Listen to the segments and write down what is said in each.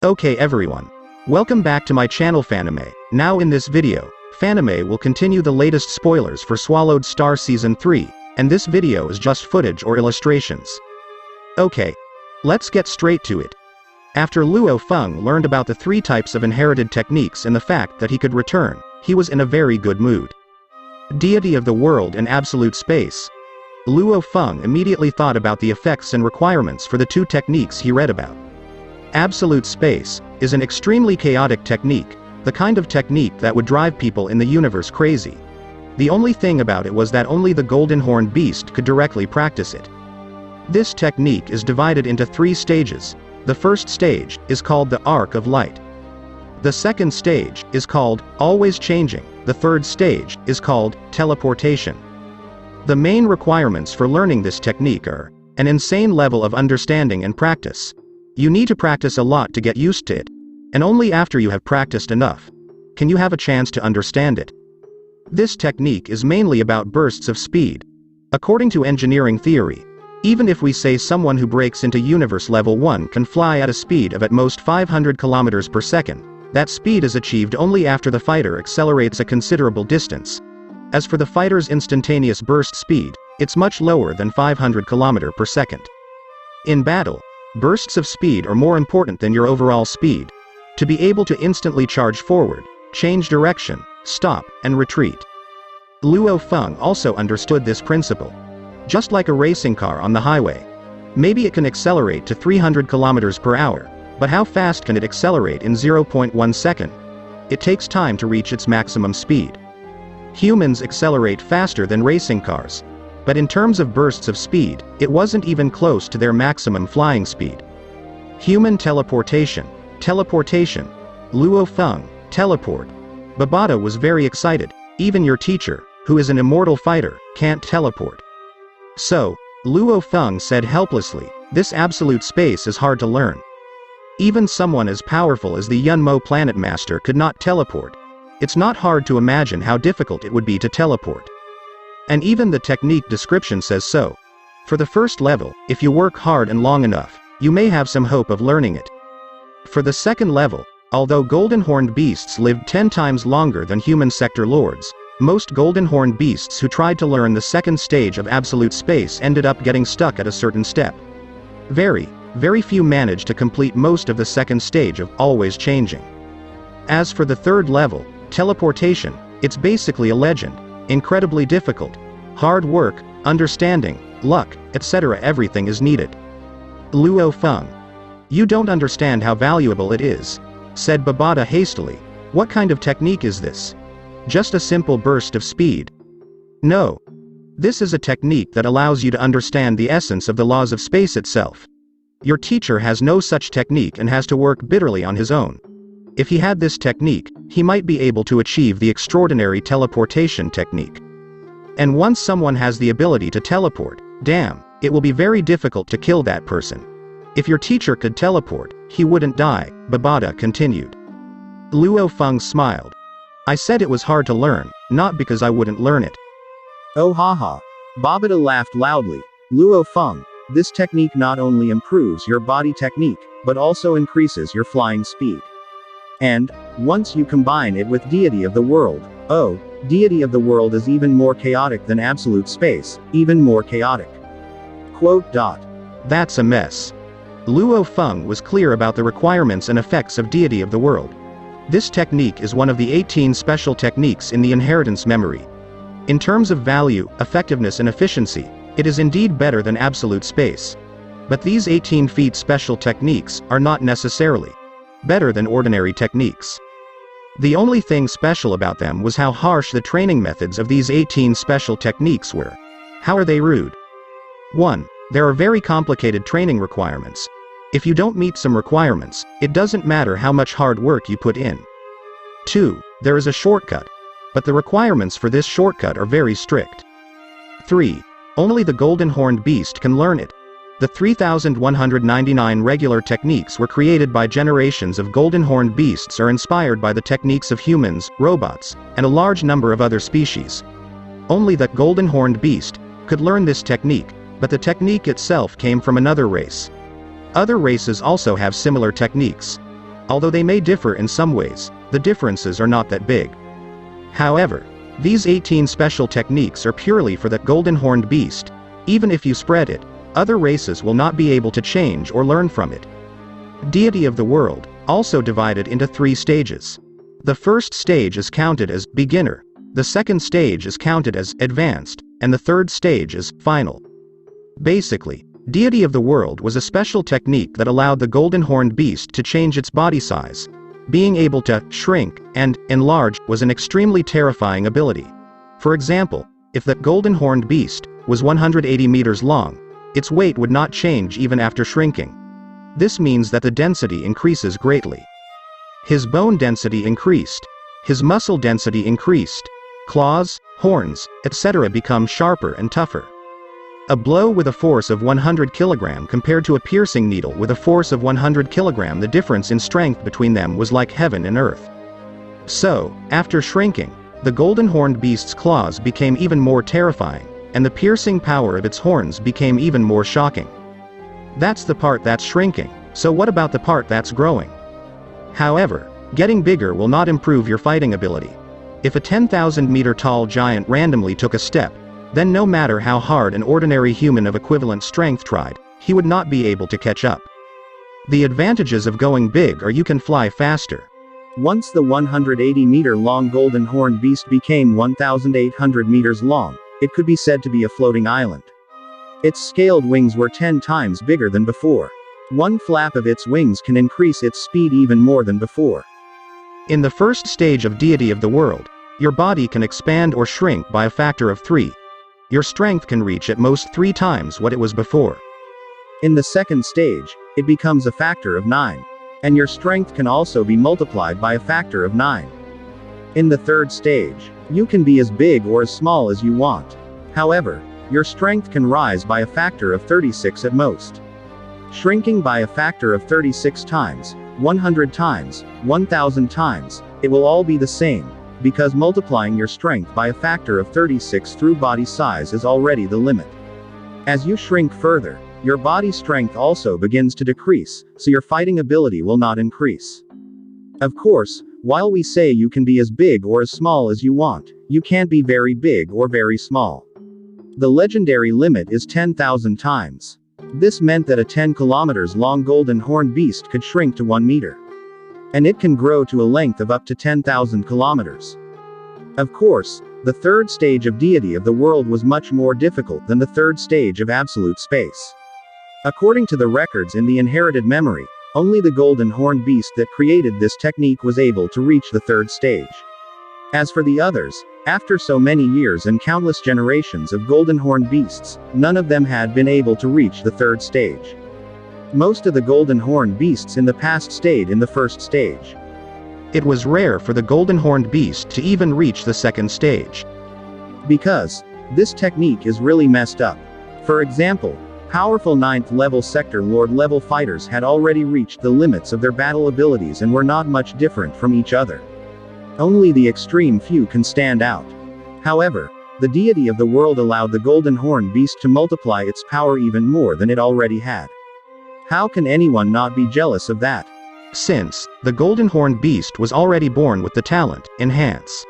Okay everyone. Welcome back to my channel Fanime. Now in this video, Fanime will continue the latest spoilers for Swallowed Star Season 3, and this video is just footage or illustrations. Okay. Let's get straight to it. After Luofeng learned about the 3 types of inherited techniques and the fact that he could return, he was in a very good mood. Deity of the world and absolute space. Luofeng immediately thought about the effects and requirements for the 2 techniques he read about. Absolute space is an extremely chaotic technique, the kind of technique that would drive people in the universe crazy. The only thing about it was that only the golden horned beast could directly practice it. This technique is divided into 3 stages. The first stage is called the Arc of Light. The second stage is called Always Changing. The third stage is called Teleportation. The main requirements for learning this technique are an insane level of understanding and practice. You need to practice a lot to get used to it, and only after you have practiced enough can you have a chance to understand it. This technique is mainly about bursts of speed. According to engineering theory, even if we say someone who breaks into universe level 1 can fly at a speed of at most 500 kilometers per second, that speed is achieved only after the fighter accelerates a considerable distance. As for the fighter's instantaneous burst speed, it's much lower than 500 kilometers per second. In battle, bursts of speed are more important than your overall speed. To be able to instantly charge forward, change direction, stop, and retreat. Luofeng also understood this principle. Just like a racing car on the highway. Maybe it can accelerate to 300 kilometers per hour, but how fast can it accelerate in 0.1 second? It takes time to reach its maximum speed. Humans accelerate faster than racing cars. But in terms of bursts of speed, it wasn't even close to their maximum flying speed. Human teleportation. Teleportation. Luofeng, teleport. Babata was very excited. Even your teacher, who is an immortal fighter, can't teleport. So, Luofeng said helplessly, this absolute space is hard to learn. Even someone as powerful as the Yunmo Planet Master could not teleport. It's not hard to imagine how difficult it would be to teleport. And even the technique description says so. For the first level, if you work hard and long enough, you may have some hope of learning it. For the second level, although golden horned beasts lived 10 times longer than human sector lords, most golden horned beasts who tried to learn the second stage of absolute space ended up getting stuck at a certain step. Very few managed to complete most of the second stage of always changing. As for the third level, teleportation, it's basically a legend. Incredibly difficult. Hard work, understanding, luck, etc. Everything is needed. Luofeng. You don't understand how valuable it is, said Babata hastily. What kind of technique is this? Just a simple burst of speed? No. This is a technique that allows you to understand the essence of the laws of space itself. Your teacher has no such technique and has to work bitterly on his own. If he had this technique, he might be able to achieve the extraordinary teleportation technique. And once someone has the ability to teleport, damn, it will be very difficult to kill that person. If your teacher could teleport, he wouldn't die, Babata continued. Luofeng smiled. I said it was hard to learn, not because I wouldn't learn it. Oh haha. Babata laughed loudly. Luofeng, this technique not only improves your body technique, but also increases your flying speed. And, once you combine it with Deity of the World, oh, Deity of the World is even more chaotic than absolute space, even more chaotic. Quote. That's a mess. Luofeng was clear about the requirements and effects of Deity of the World. This technique is one of the 18 special techniques in the inheritance memory. In terms of value, effectiveness and efficiency, it is indeed better than absolute space. But these 18 feet special techniques are not necessarily better than ordinary techniques. The only thing special about them was how harsh the training methods of these 18 special techniques were. How are they rude? 1. There are very complicated training requirements. If you don't meet some requirements, it doesn't matter how much hard work you put in. 2. There is a shortcut. But the requirements for this shortcut are very strict. 3. Only the golden horned beast can learn it. The 3,199 regular techniques were created by generations of golden horned beasts or inspired by the techniques of humans, robots, and a large number of other species. Only the golden horned beast could learn this technique, but the technique itself came from another race. Other races also have similar techniques. Although they may differ in some ways, the differences are not that big. However, these 18 special techniques are purely for the golden horned beast. Even if you spread it, other races will not be able to change or learn from it. Deity of the world, also divided into 3 stages. The first stage is counted as beginner, the second stage is counted as advanced, and the third stage is final. Basically, Deity of the World was a special technique that allowed the golden horned beast to change its body size. Being able to shrink and enlarge was an extremely terrifying ability. For example, if the golden horned beast was 180 meters long, its weight would not change even after shrinking. This means that the density increases greatly. His bone density increased. His muscle density increased. Claws, horns, etc. become sharper and tougher. A blow with a force of 100 kg compared to a piercing needle with a force of 100 kg, the difference in strength between them was like heaven and earth. So, after shrinking, the golden horned beast's claws became even more terrifying, and the piercing power of its horns became even more shocking. That's the part that's shrinking, so what about the part that's growing? However, getting bigger will not improve your fighting ability. If a 10,000 meter tall giant randomly took a step, then no matter how hard an ordinary human of equivalent strength tried, he would not be able to catch up. The advantages of going big are you can fly faster. Once the 180-meter-long golden horned beast became 1,800 meters long, it could be said to be a floating island. Its scaled wings were 10 times bigger than before. One flap of its wings can increase its speed even more than before. In the first stage of Deity of the World, your body can expand or shrink by a factor of 3. Your strength can reach at most 3 times what it was before. In the second stage, it becomes a factor of 9. And your strength can also be multiplied by a factor of 9. In the third stage, you can be as big or as small as you want. However, your strength can rise by a factor of 36 at most. Shrinking by a factor of 36 times, 100 times, 1,000 times, it will all be the same, because multiplying your strength by a factor of 36 through body size is already the limit. As you shrink further, your body strength also begins to decrease, so your fighting ability will not increase. Of course, while we say you can be as big or as small as you want, you can't be very big or very small. The legendary limit is 10,000 times. This meant that a 10 kilometers long golden horned beast could shrink to 1 meter. And it can grow to a length of up to 10,000 kilometers. Of course, the third stage of Deity of the World was much more difficult than the third stage of absolute space. According to the records in the inherited memory, only the golden horned beast that created this technique was able to reach the third stage. As for the others, after so many years and countless generations of golden horned beasts, none of them had been able to reach the third stage. Most of the golden horned beasts in the past stayed in the first stage. It was rare for the golden horned beast to even reach the second stage. Because this technique is really messed up. For example, powerful 9th level sector lord level fighters had already reached the limits of their battle abilities and were not much different from each other. Only the extreme few can stand out. However, the Deity of the World allowed the golden horned beast to multiply its power even more than it already had. How can anyone not be jealous of that? Since the golden horned beast was already born with the talent, enhance.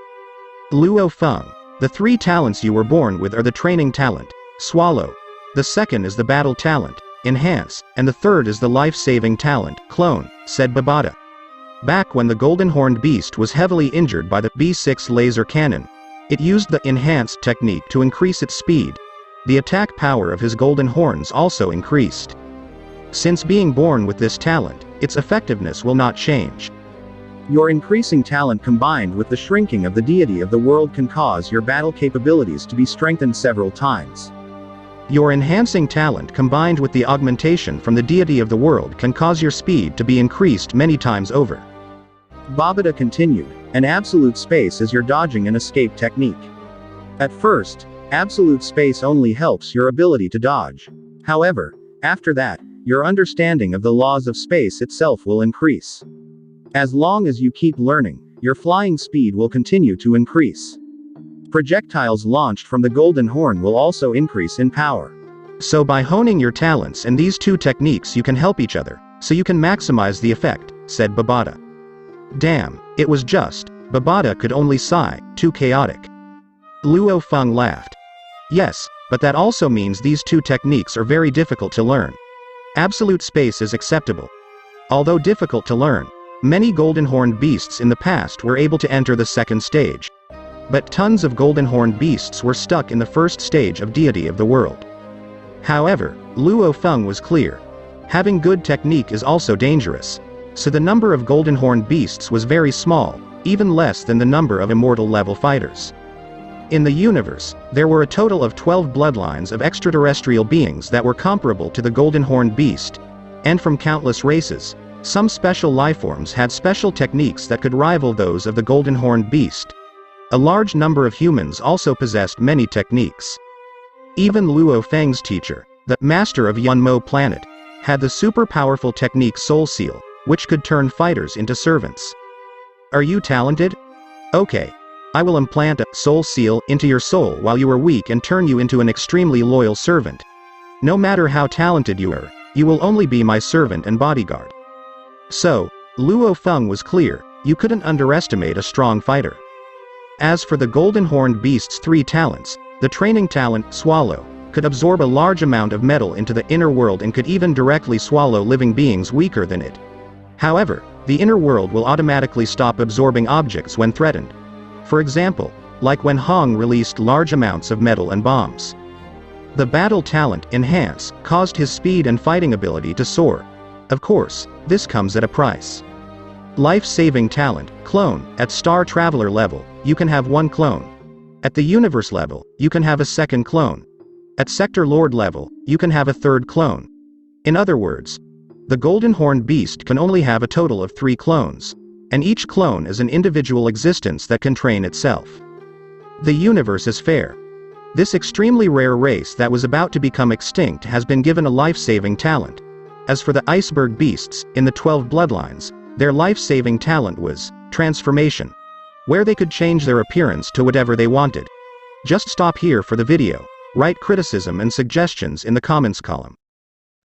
Luofeng. The 3 talents you were born with are the training talent, swallow. The second is the battle talent, enhance, and the third is the life-saving talent, clone, said Babata. Back when the golden horned beast was heavily injured by the B6 laser cannon, it used the enhanced technique to increase its speed. The attack power of his golden horns also increased. Since being born with this talent, its effectiveness will not change. Your increasing talent combined with the shrinking of the Deity of the World can cause your battle capabilities to be strengthened several times. Your enhancing talent combined with the augmentation from the Deity of the World can cause your speed to be increased many times over. Babata continued, and absolute space is your dodging and escape technique. At first, absolute space only helps your ability to dodge. However, after that, your understanding of the laws of space itself will increase. As long as you keep learning, your flying speed will continue to increase. Projectiles launched from the golden horn will also increase in power. So by honing your talents and these 2 techniques you can help each other, so you can maximize the effect, said Babata. Damn, it was just. Babata could only sigh, too chaotic. Luofeng laughed. Yes, but that also means these two techniques are very difficult to learn. Absolute space is acceptable. Although difficult to learn, many golden-horned beasts in the past were able to enter the second stage. But tons of golden-horned beasts were stuck in the first stage of deity of the world. However, Luofeng was clear. Having good technique is also dangerous. So the number of golden-horned beasts was very small, even less than the number of immortal-level fighters. In the universe, there were a total of 12 bloodlines of extraterrestrial beings that were comparable to the golden-horned beast. And from countless races, some special lifeforms had special techniques that could rival those of the golden-horned beast. A large number of humans also possessed many techniques. Even Luofeng's teacher, the master of Yunmo planet, had the super-powerful technique Soul Seal, which could turn fighters into servants. Are you talented? Okay. I will implant a soul seal into your soul while you are weak and turn you into an extremely loyal servant. No matter how talented you are, you will only be my servant and bodyguard. So, Luofeng was clear, you couldn't underestimate a strong fighter. As for the golden-horned beast's 3 talents, the training talent, Swallow, could absorb a large amount of metal into the inner world and could even directly swallow living beings weaker than it. However, the inner world will automatically stop absorbing objects when threatened. For example, like when Hong released large amounts of metal and bombs. The battle talent, Enhance, caused his speed and fighting ability to soar. Of course, this comes at a price. Life-saving talent, Clone, at Star Traveler level, you can have 1 clone. At the Universe level, you can have a 2nd clone. At Sector Lord level, you can have a 3rd clone. In other words, the golden-horned beast can only have a total of 3 clones. And each clone is an individual existence that can train itself. The universe is fair. This extremely rare race that was about to become extinct has been given a life-saving talent. As for the iceberg beasts, in the 12 bloodlines, their life-saving talent was transformation, where they could change their appearance to whatever they wanted. Just stop here for the video. Write criticism and suggestions in the comments column.